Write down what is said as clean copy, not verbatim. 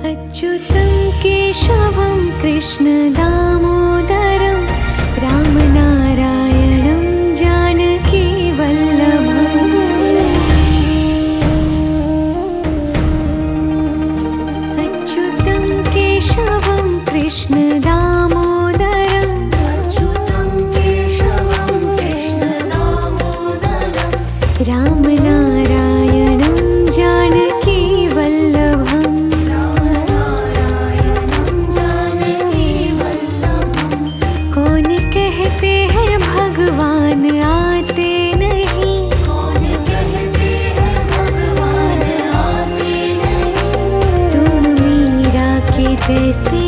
अच्युतं केशवं कृष्णदामोदरं रामनारायणं जानकीवल्लभम्। अच्युतं केशवं कृष्णदामोदरं रामनारायणं जानकीवल्लभम्। कौन कहते हैं भगवान आते नहीं, तुम मीरा के जैसे